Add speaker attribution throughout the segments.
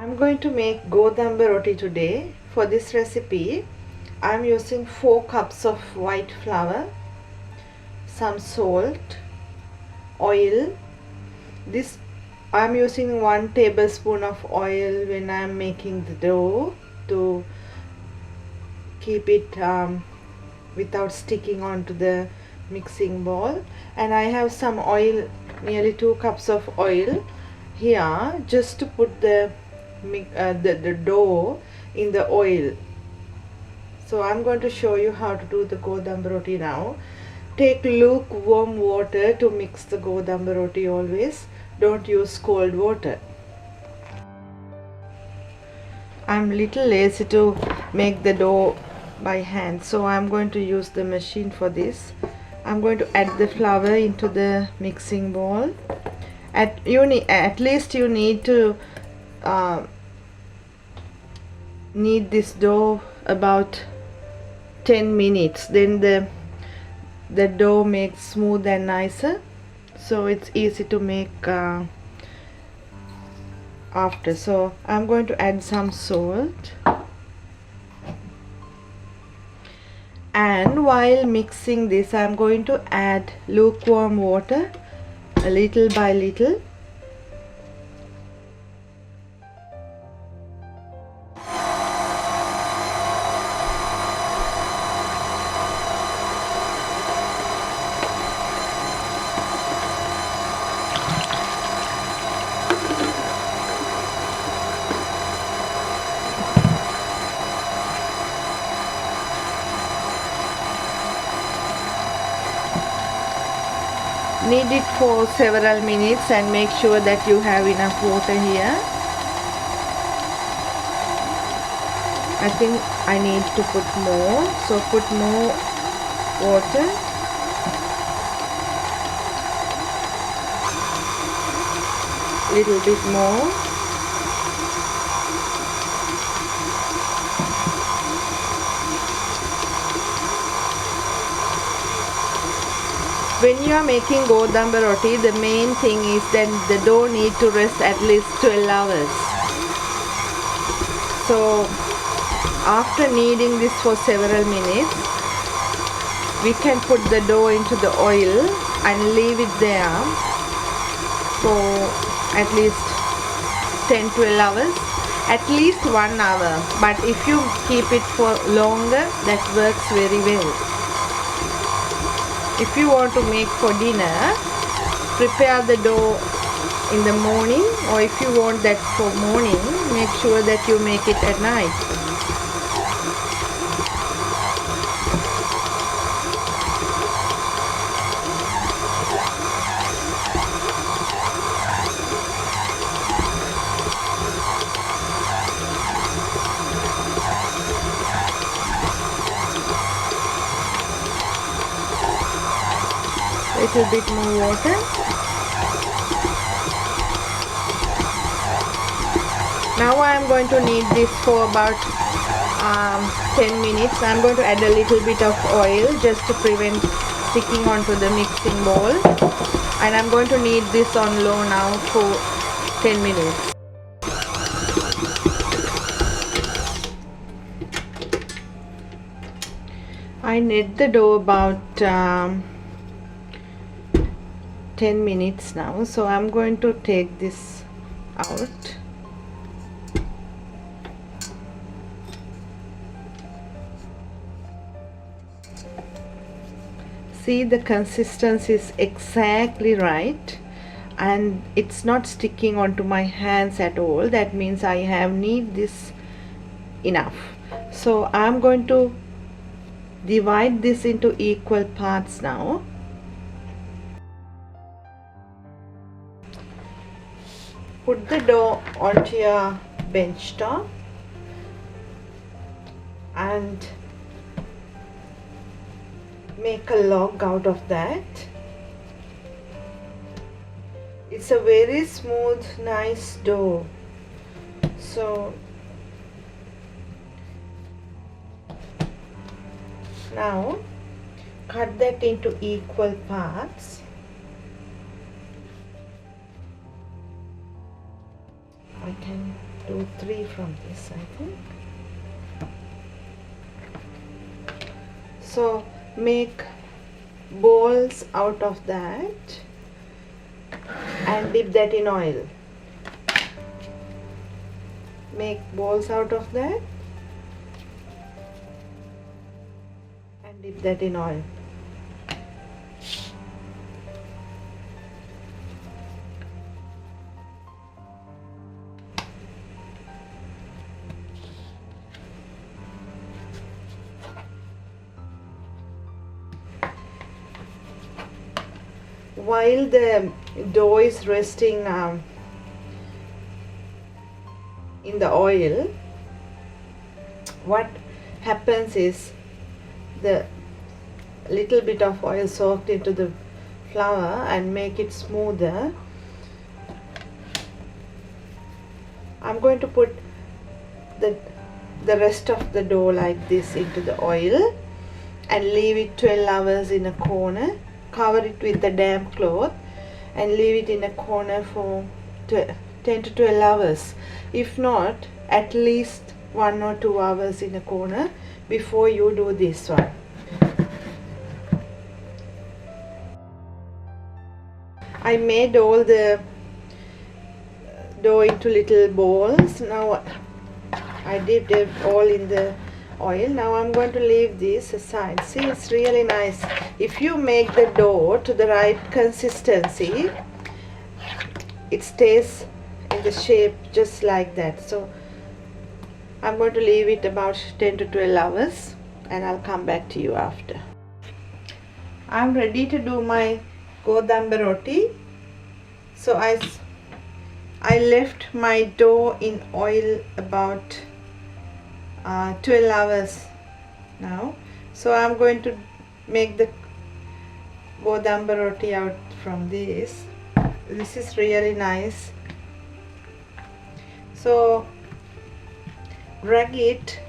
Speaker 1: I'm going to make Godamba roti today. For this recipe, I'm using 4 cups of white flour, some salt, oil. This I'm using 1 tablespoon of oil when I'm making the dough to keep it without sticking onto the mixing bowl. And I have some oil, nearly 2 cups of oil here, just to put the dough in the oil. So I'm going to show you how to do the Godamba roti now. Take lukewarm water to mix the Godamba roti always. Don't use cold water. I'm little lazy to make the dough by hand, so I'm going to use the machine for this. I'm going to add the flour into the mixing bowl. At least you need to knead this dough about 10 minutes. Then the dough makes smooth and nicer, so it's easy to make after. So I'm going to add some salt, and while mixing this I'm going to add lukewarm water little by little. Knead it for several minutes and make sure that you have enough water here. I think I need to put more, so put more water. Little bit more. When you are making Godamba roti, the main thing is that the dough need to rest at least 12 hours. So after kneading this for several minutes, we can put the dough into the oil and leave it there for at least 10-12 hours, at least 1 hour. But if you keep it for longer, that works very well. If you want to make for dinner, prepare the dough in the morning, or if you want that for morning, make sure that you make it at night. Little bit more water. Now I am going to knead this for about 10 minutes. I am going to add a little bit of oil just to prevent sticking onto the mixing bowl, and I am going to knead this on low now for 10 minutes. I knead the dough about 10 minutes now, so I'm going to take this out. See, the consistency is exactly right and it's not sticking onto my hands at all. That means I have kneaded this enough. So I'm going to divide this into equal parts now. Put the dough onto your bench top and make a log out of that. It's a very smooth, nice dough. So now cut that into equal parts. I can do 3 from this, I think. So make balls out of that and dip that in oil. Make balls out of that and dip that in oil. While the dough is resting in the oil, what happens is the little bit of oil soaked into the flour and make it smoother. I'm going to put the rest of the dough like this into the oil and leave it 12 hours in a corner. Cover it with a damp cloth and leave it in a corner for 10 to 12 hours. If not, at least 1 or 2 hours in a corner before you do this one. I made all the dough into little balls. Now I dipped it all in the oil. Now I'm going to leave this aside. See, it's really nice. If you make the dough to the right consistency, it stays in the shape just like that. So I'm going to leave it about 10 to 12 hours and I'll come back to you after. I'm ready to do my Godamba roti. So I left my dough in oil about 12 hours now. So I'm going to make the Godamba roti out from this. This is really nice. So drag it.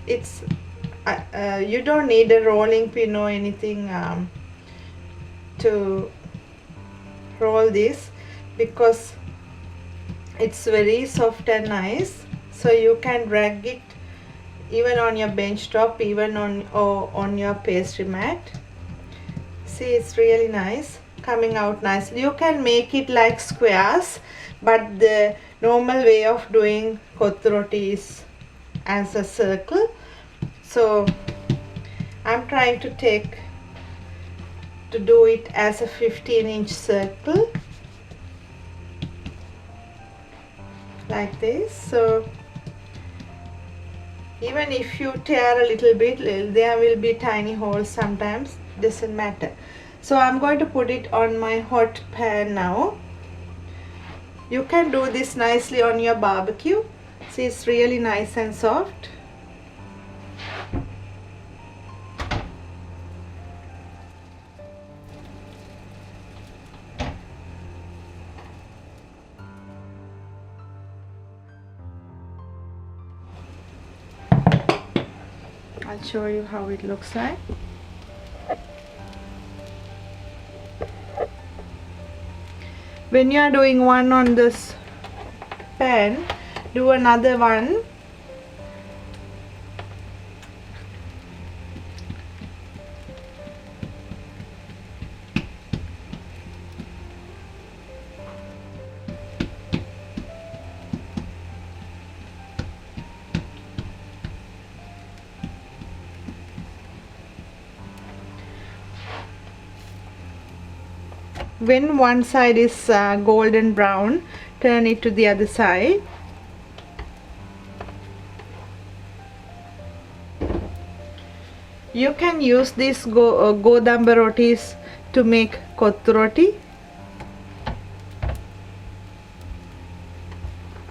Speaker 1: It's you don't need a rolling pin or anything to roll this, because it's very soft and nice. So you can drag it even on your bench top, even on your pastry mat. See, it's really nice, coming out nicely. You can make it like squares, but the normal way of doing kottu roti is as a circle. So I'm trying to do it as a 15-inch circle like this. So even if you tear a little bit, there will be tiny holes sometimes, doesn't matter. So I'm going to put it on my hot pan now. You can do this nicely on your barbecue. See, it's really nice and soft. I'll show you how it looks like. When you are doing one on this pan, do another one. When one side is golden brown, turn it to the other side. You can use these Godamba rotis to make kottu roti,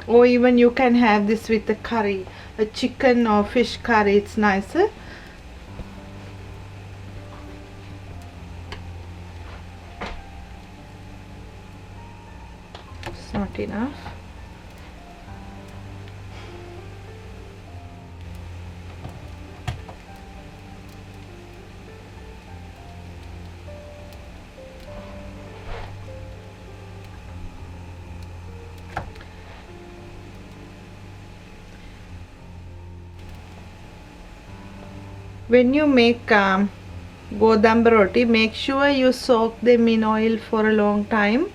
Speaker 1: or even you can have this with a curry, a chicken or fish curry. It's nicer. Not enough. When you make godamba roti, make sure you soak them in oil for a long time.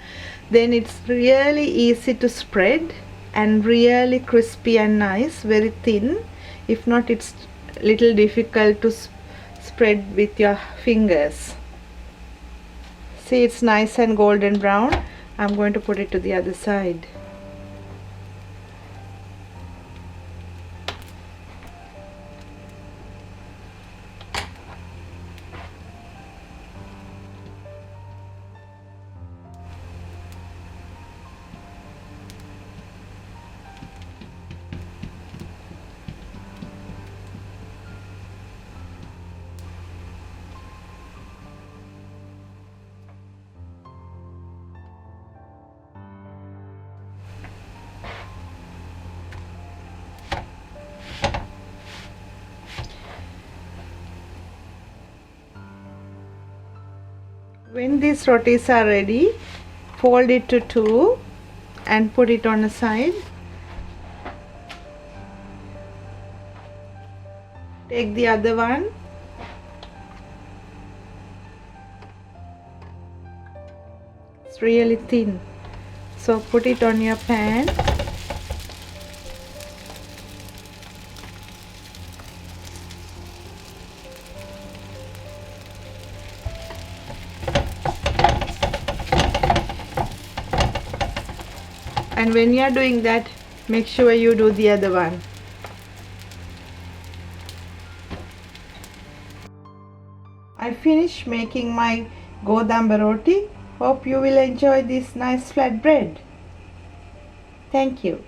Speaker 1: Then it's really easy to spread and really crispy and nice, very thin. If not, it's little difficult to spread with your fingers. See, it's nice and golden brown. I'm going to put it to the other side. When these rotis are ready, fold it to two and put it on a side. Take the other one. It's really thin, so put it on your pan. And when you are doing that, make sure you do the other one. I finished making my godamba roti. Hope you will enjoy this nice flatbread. Thank you.